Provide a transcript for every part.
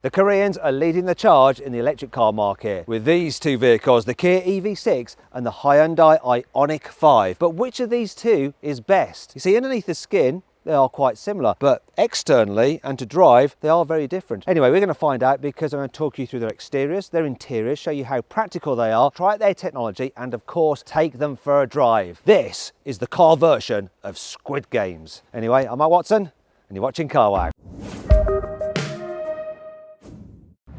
The Koreans are leading the charge in the electric car market with these two vehicles, the Kia EV6 and the Hyundai iONIQ 5. But which of these two is best? You see, underneath the skin, they are quite similar, but externally and to drive, they are very different. Anyway, we're going to find out because I'm going to talk you through their exteriors, their interiors, show you how practical they are, try out their technology, and of course, take them for a drive. This is the car version of Squid Games. Anyway, I'm Matt Watson, and you're watching CarWow.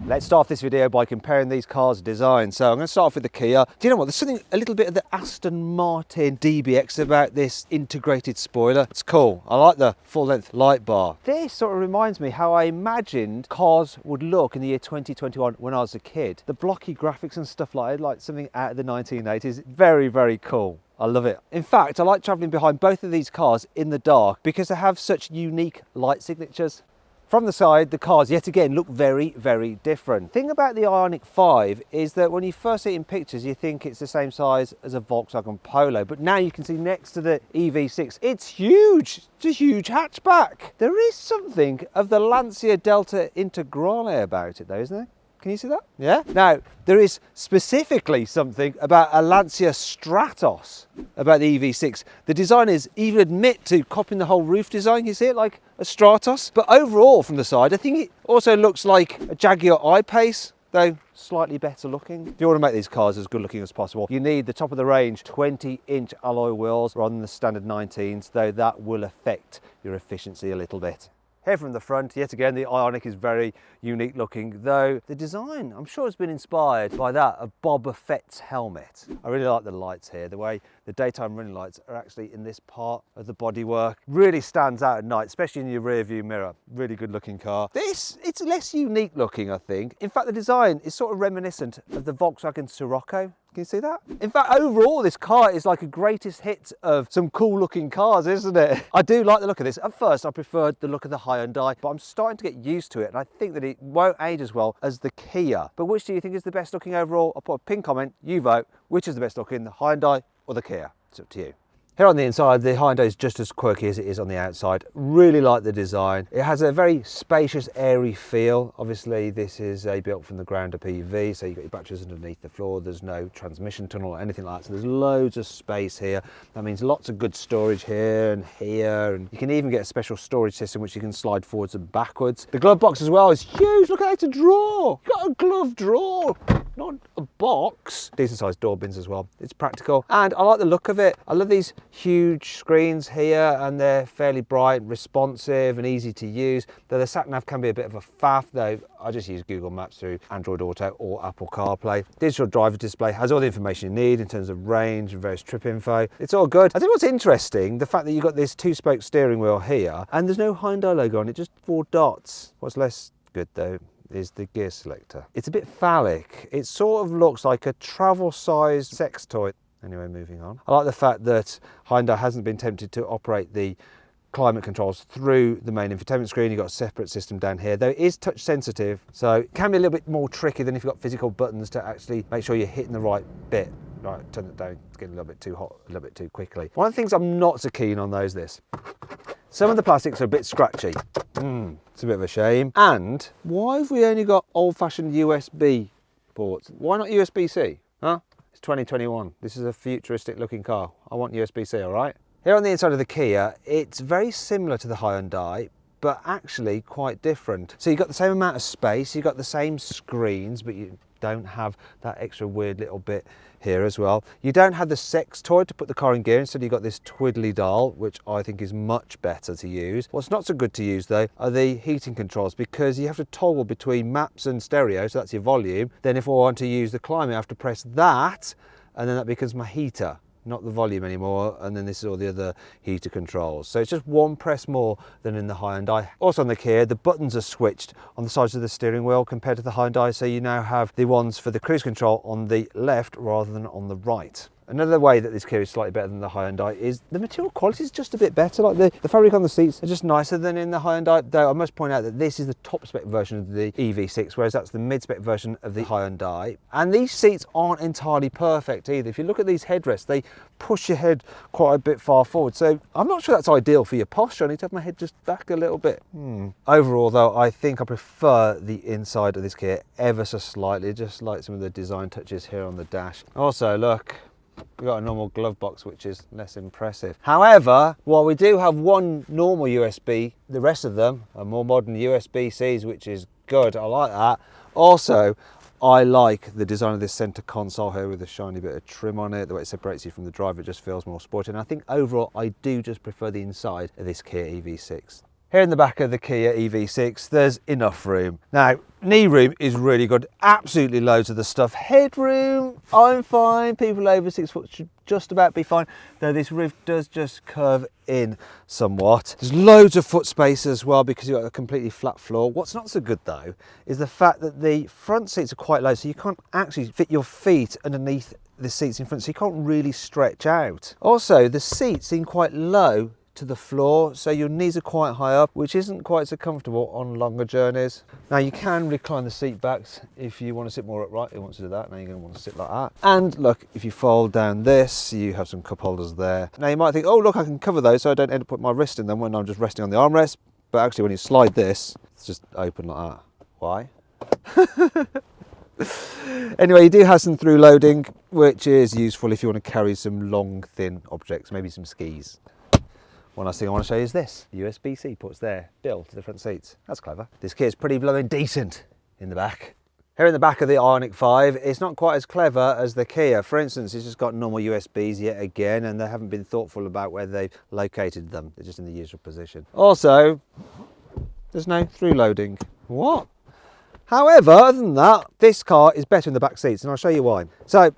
Let's start off this video by comparing these cars' design. So I'm going to start off with the Kia. Do you know what? There's something a little bit of the Aston Martin DBX about this integrated spoiler. It's cool. I like the full-length light bar. This sort of reminds me how I imagined cars would look in the year 2021 when I was a kid. The blocky graphics and stuff like something out of the 1980s. Very, very cool. I love it. In fact, I like travelling behind both of these cars in the dark because they have such unique light signatures. From the side, the cars yet again look very, very different. The thing about the iONIQ 5 is that when you first see it in pictures, you think it's the same size as a Volkswagen Polo, but now you can see next to the EV6, it's huge. It's a huge hatchback. There is something of the Lancia Delta Integrale about it though, isn't there? Can you see that? Yeah? Now, there is specifically something about a Lancia Stratos about the EV6. The designers even admit to copying the whole roof design. You see it like a Stratos? But overall from the side, I think it also looks like a Jaguar I-Pace, though slightly better looking. If you want to make these cars as good looking as possible, you need the top of the range 20-inch alloy wheels rather than the standard 19s, though that will affect your efficiency a little bit. Here from the front, yet again, the iONIQ is very unique looking, though the design, I'm sure, has been inspired by that of Boba Fett's helmet. I really like the lights here, the way the daytime running lights are actually in this part of the bodywork. Really stands out at night, especially in your rear view mirror. Really good looking car. It's less unique looking, I think. In fact, the design is sort of reminiscent of the Volkswagen Scirocco. Can you see that? In fact, overall, this car is like a greatest hits of some cool looking cars, isn't it? I do like the look of this. At first, I preferred the look of the Hyundai, but I'm starting to get used to it, and I think that it won't age as well as the Kia. But which do you think is the best looking overall? I'll put a pin comment, you vote. Which is the best looking, the Hyundai or the Kia? It's up to you. Here on the inside, the Hyundai is just as quirky as it is on the outside. Really like the design. It has a very spacious, airy feel. Obviously, this is a built from the ground up EV, so you've got your batteries underneath the floor. There's no transmission tunnel or anything like that, so there's loads of space here. That means lots of good storage here, and you can even get a special storage system which you can slide forwards and backwards. The glove box as well is huge. Look at how to draw. You've got a glove drawer, not a box. Decent sized door bins as well. It's practical, and I like the look of it. I love these huge screens here, and they're fairly bright, responsive and easy to use. Though the sat nav can be a bit of a faff, though I just use Google Maps through Android Auto or Apple CarPlay. Digital driver display has all the information you need in terms of range and various trip info. It's all good. I think what's interesting, the fact that you've got this 2-spoke steering wheel here and there's no Hyundai logo on it, just 4 dots. What's less good though is the gear selector. It's a bit phallic. It sort of looks like a travel-sized sex toy. Anyway, moving on. I like the fact that Hyundai hasn't been tempted to operate the climate controls through the main infotainment screen. You've got a separate system down here, though it is touch sensitive, so it can be a little bit more tricky than if you've got physical buttons to actually make sure you're hitting the right bit. Right, turn it down, it's getting a little bit too hot, a little bit too quickly. One of the things I'm not so keen on though is this. Some of the plastics are a bit scratchy. It's a bit of a shame. And why have we only got old-fashioned USB ports? Why not USB-C, huh? It's 2021. This is a futuristic looking car. I want USB-C, all right? Here on the inside of the Kia, it's very similar to the Hyundai, but actually quite different. So you've got the same amount of space, you've got the same screens, but you don't have that extra weird little bit here as well. You don't have the sex toy to put the car in gear, instead you've got this twiddly dial, which I think is much better to use. What's not so good to use though are the heating controls, because you have to toggle between maps and stereo, so that's your volume. Then if I want to use the climate, I have to press that, and then that becomes my heater, not the volume anymore, and then this is all the other heater controls. So it's just one press more than in the Hyundai. Also on the Kia, the buttons are switched on the sides of the steering wheel compared to the Hyundai, so you now have the ones for the cruise control on the left rather than on the right. Another way that this Kia is slightly better than the Hyundai is the material quality is just a bit better. Like the fabric on the seats are just nicer than in the Hyundai, though I must point out that this is the top spec version of the EV6, whereas that's the mid spec version of the Hyundai. And these seats aren't entirely perfect either. If you look at these headrests, they push your head quite a bit far forward. So I'm not sure that's ideal for your posture. I need to have my head just back a little bit. Overall though, I think I prefer the inside of this Kia ever so slightly, just like some of the design touches here on the dash. Also, look, we've got a normal glove box, which is less impressive. However, while we do have one normal USB, the rest of them are more modern USB-Cs, which is good. I like that. Also, I like the design of this center console here with a shiny bit of trim on it. The way it separates you from the driver, it just feels more sporty. And I think overall, I do just prefer the inside of this Kia EV6. Here in the back of the Kia EV6, there's enough room. Now, knee room is really good. Absolutely loads of the stuff. Headroom, I'm fine. People over 6 foot should just about be fine, though this roof does just curve in somewhat. There's loads of foot space as well because you've got a completely flat floor. What's not so good though is the fact that the front seats are quite low, so you can't actually fit your feet underneath the seats in front, so you can't really stretch out. Also, the seats seem quite low to the floor, so your knees are quite high up, which isn't quite so comfortable on longer journeys. Now you can recline the seat backs if you want to sit more upright. You want to do that, now you're going to want to sit like that. And look, if you fold down this, you have some cup holders there. Now you might think, oh look, I can cover those so I don't end up putting my wrist in them when I'm just resting on the armrest, but actually when you slide this, it's just open like that. Why? Anyway, you do have some through loading, which is useful if you want to carry some long thin objects, maybe some skis. One last thing I want to show you is this. USB-C ports there, built to the front seats. That's clever. This Kia is pretty blooming decent in the back. Here in the back of the iONIQ 5, it's not quite as clever as the Kia. For instance, it's just got normal USBs yet again, and they haven't been thoughtful about where they've located them. They're just in the usual position. Also, there's no through loading. What? However, other than that, this car is better in the back seats, and I'll show you why. So,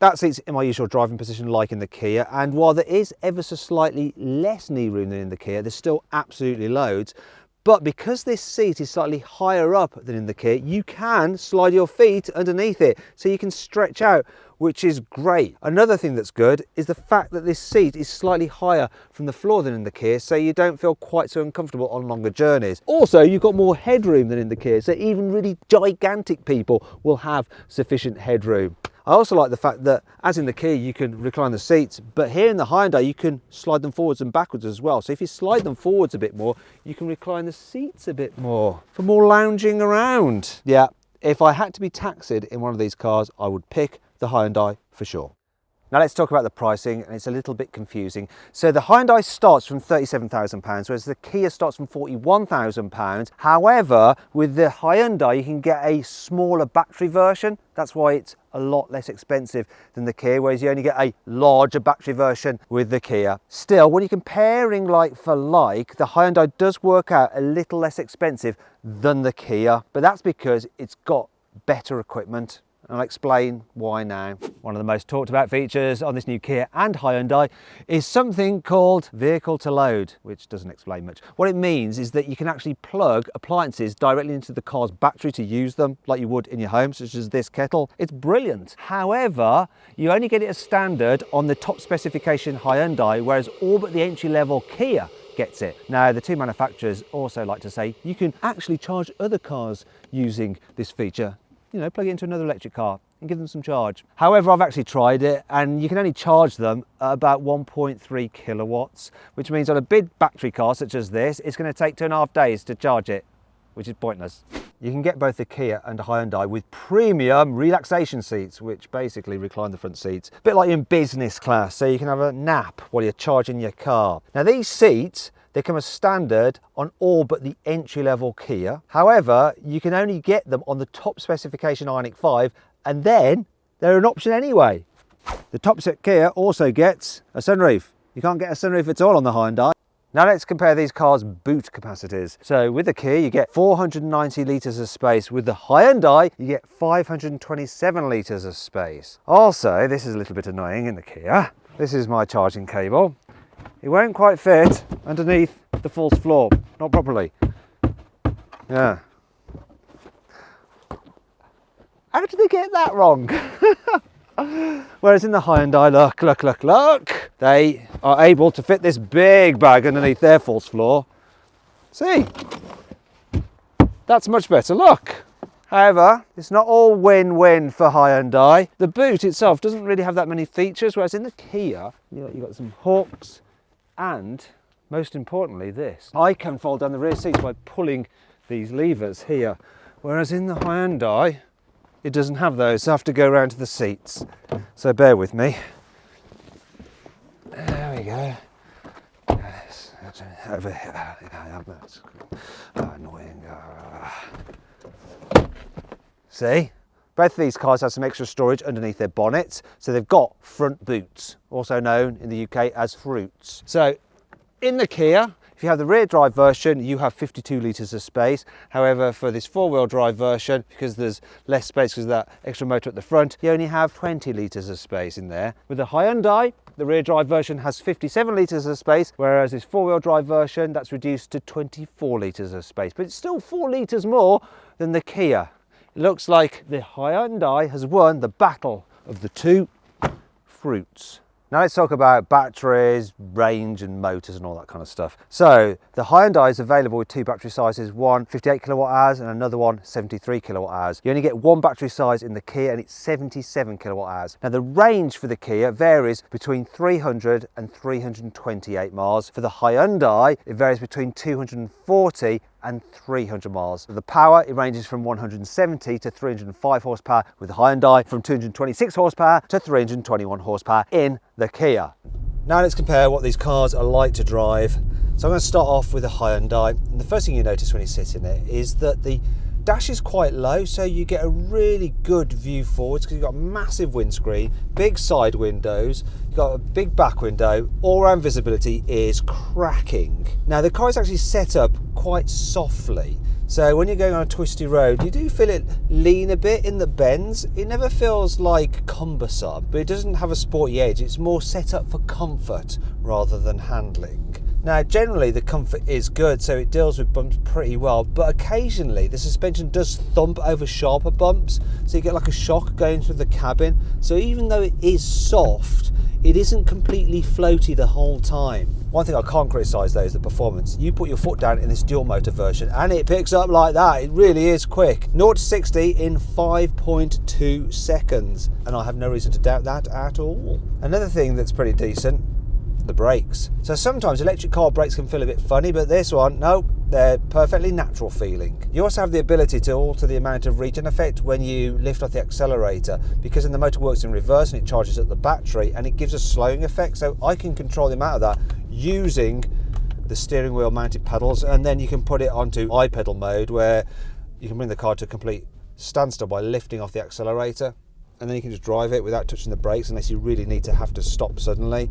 that seat's in my usual driving position like in the Kia, and while there is ever so slightly less knee room than in the Kia, there's still absolutely loads. But because this seat is slightly higher up than in the Kia, you can slide your feet underneath it, so you can stretch out, which is great. Another thing that's good is the fact that this seat is slightly higher from the floor than in the Kia, so you don't feel quite so uncomfortable on longer journeys. Also, you've got more headroom than in the Kia, so even really gigantic people will have sufficient headroom. I also like the fact that, as in the Kia, you can recline the seats, but here in the Hyundai, you can slide them forwards and backwards as well. So if you slide them forwards a bit more, you can recline the seats a bit more for more lounging around. Yeah, if I had to be taxied in one of these cars, I would pick the Hyundai for sure. Now let's talk about the pricing, and it's a little bit confusing. So the Hyundai starts from £37,000, whereas the Kia starts from £41,000. However, with the Hyundai, you can get a smaller battery version. That's why it's a lot less expensive than the Kia, whereas you only get a larger battery version with the Kia. Still, when you're comparing like for like, the Hyundai does work out a little less expensive than the Kia, but that's because it's got better equipment. I'll explain why now. One of the most talked about features on this new Kia and Hyundai is something called vehicle to load, which doesn't explain much. What it means is that you can actually plug appliances directly into the car's battery to use them like you would in your home, such as this kettle. It's brilliant. However, you only get it as standard on the top specification Hyundai, whereas all but the entry-level Kia gets it. Now, the two manufacturers also like to say you can actually charge other cars using this feature. You know, plug it into another electric car and give them some charge. However, I've actually tried it, and you can only charge them at about 1.3 kilowatts, which means on a big battery car such as this, it's going to take 2.5 days to charge it, which is pointless. You can get both the Kia and Hyundai with premium relaxation seats, which basically recline the front seats, a bit like in business class, so you can have a nap while you're charging your car. Now, these seats, they come as standard on all but the entry-level Kia. However, you can only get them on the top specification iONIQ 5, and then they're an option anyway. The top set Kia also gets a sunroof. You can't get a sunroof at all on the Hyundai. Now let's compare these cars' boot capacities. So with the Kia, you get 490 litres of space. With the Hyundai, you get 527 litres of space. Also, this is a little bit annoying in the Kia. This is my charging cable. It won't quite fit underneath the false floor, not properly. Yeah. How did they get that wrong? Whereas in the Hyundai, look, they are able to fit this big bag underneath their false floor. See, that's much better look. However, it's not all win-win for Hyundai. The boot itself doesn't really have that many features, whereas in the Kia, you've got some hooks and, most importantly, this. I can fold down the rear seats by pulling these levers here, whereas in the Hyundai, it doesn't have those, so I have to go around to the seats. So bear with me. There we go. Over here. Annoying. See? Both of these cars have some extra storage underneath their bonnets, so they've got front boots, also known in the UK as fruits. So in the Kia, if you have the rear drive version, you have 52 litres of space. However, for this four-wheel drive version, because there's less space because of that extra motor at the front, you only have 20 litres of space in there. With the Hyundai, the rear drive version has 57 litres of space, whereas this four-wheel drive version, that's reduced to 24 litres of space. But it's still 4 litres more than the Kia. It looks like the Hyundai has won the battle of the two fruits. Now let's talk about batteries, range and motors and all that kind of stuff. So the Hyundai is available with two battery sizes, one 58 kilowatt hours and another one 73 kilowatt hours. You only get one battery size in the Kia and it's 77 kilowatt hours. Now the range for the Kia varies between 300 and 328 miles. For the Hyundai, it varies between 240 and 300 miles. The power, it ranges from 170 to 305 horsepower with the Hyundai, from 226 horsepower to 321 horsepower in the Kia. Now let's compare what these cars are like to drive. So I'm going to start off with the Hyundai. And the first thing you notice when you sit in it is that the dash is quite low, so you get a really good view forwards because you've got a massive windscreen, big side windows, you've got a big back window, all-round visibility is cracking. Now the car is actually set up quite softly, so when you're going on a twisty road, you do feel it lean a bit in the bends. It never feels like cumbersome, but it doesn't have a sporty edge. It's more set up for comfort rather than handling. Now generally the comfort is good, so it deals with bumps pretty well, but occasionally the suspension does thump over sharper bumps, so you get like a shock going through the cabin. So even though it is soft, it isn't completely floaty the whole time. One thing I can't criticise though is the performance. You put your foot down in this dual motor version and it picks up like that. It really is quick. 0 to 60 in 5.2 seconds, and I have no reason to doubt that at all. Another thing that's pretty decent, the brakes. So sometimes electric car brakes can feel a bit funny, but this one, no, they're perfectly natural feeling. You also have the ability to alter the amount of regen effect when you lift off the accelerator, because then the motor works in reverse and it charges up the battery and it gives a slowing effect. So I can control the amount of that using the steering wheel mounted pedals, and then you can put it onto I-pedal mode where you can bring the car to a complete standstill by lifting off the accelerator, and then you can just drive it without touching the brakes unless you really need to have to stop suddenly.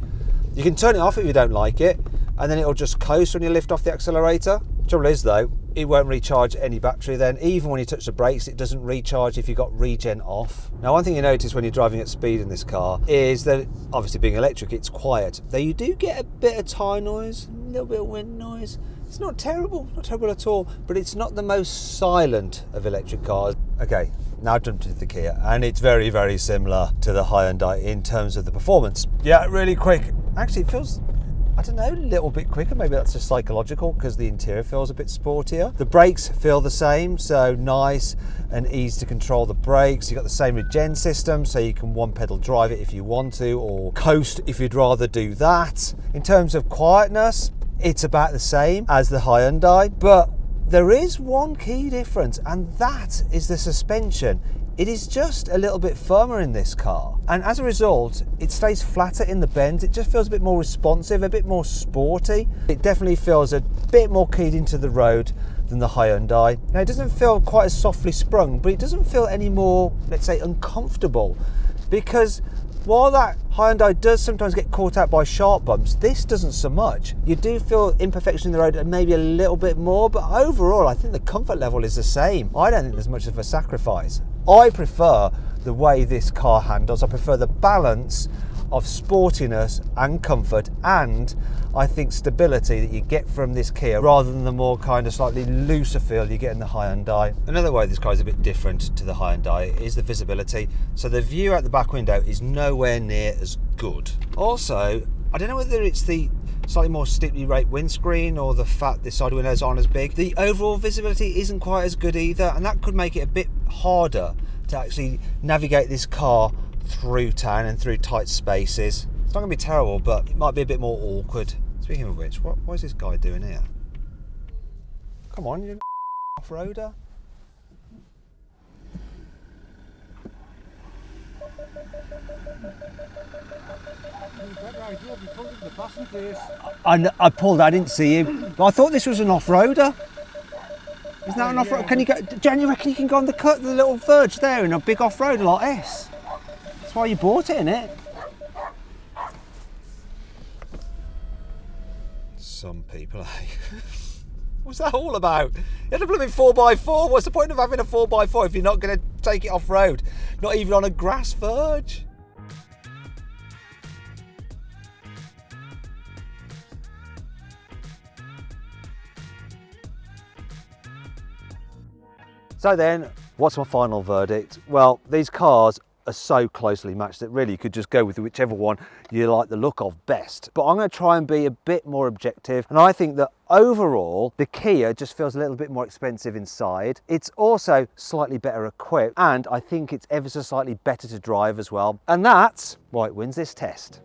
You can turn it off if you don't like it, and then it'll just coast when you lift off the accelerator. Trouble is though, it won't recharge any battery then. Even when you touch the brakes, it doesn't recharge if you've got regen off. Now one thing you notice when you're driving at speed in this car is that, obviously being electric, it's quiet. Though you do get a bit of tyre noise, a little bit of wind noise. It's not terrible at all, but it's not the most silent of electric cars. Okay, now jumped into the Kia, and it's very, very similar to the Hyundai in terms of the performance. Yeah, really quick. Actually, it feels, I don't know, a little bit quicker. Maybe that's just psychological because the interior feels a bit sportier. The brakes feel the same, so nice and easy to control the brakes. You've got the same regen system, so you can one pedal drive it if you want to, or coast if you'd rather do that. In terms of quietness, it's about the same as the Hyundai, but there is one key difference, and that is the suspension. It is just a little bit firmer in this car, and as a result it stays flatter in the bends. It just feels a bit more responsive, a bit more sporty. It definitely feels a bit more keyed into the road than the Hyundai. Now it doesn't feel quite as softly sprung, but it doesn't feel any more, let's say, uncomfortable, because while that Hyundai does sometimes get caught out by sharp bumps, this doesn't so much. You do feel imperfection in the road and maybe a little bit more, but overall I think the comfort level is the same. I don't think there's much of a sacrifice. I prefer the way this car handles. I prefer the balance of sportiness and comfort, and I think stability that you get from this Kia rather than the more kind of slightly looser feel you get in the Hyundai. Another way this car is a bit different to the Hyundai is the visibility. So the view out the back window is nowhere near as good. Also, I don't know whether it's the slightly more steeply raked windscreen or the fact the side windows aren't as big. The overall visibility isn't quite as good either, and that could make it a bit harder to actually navigate this car through town and through tight spaces. It's not going to be terrible, but it might be a bit more awkward. Speaking of which, what is this guy doing here? Come on, you're an off-roader. I pulled, I didn't see him. I thought this was an off-roader. Isn't that an off-road? Yeah. Can you go, Jan, you reckon you can go on the cut, the little verge there in a big off-roader like this? That's why you bought it, innit? Some people, eh? What's that all about? You had a blooming 4x4. What's the point of having a 4x4 if you're not going to take it off-road? Not even on a grass verge? So then, what's my final verdict? Well, these cars are so closely matched that really you could just go with whichever one you like the look of best. But I'm going to try and be a bit more objective, and I think that overall the Kia just feels a little bit more expensive inside. It's also slightly better equipped, and I think it's ever so slightly better to drive as well. And that's why it wins this test.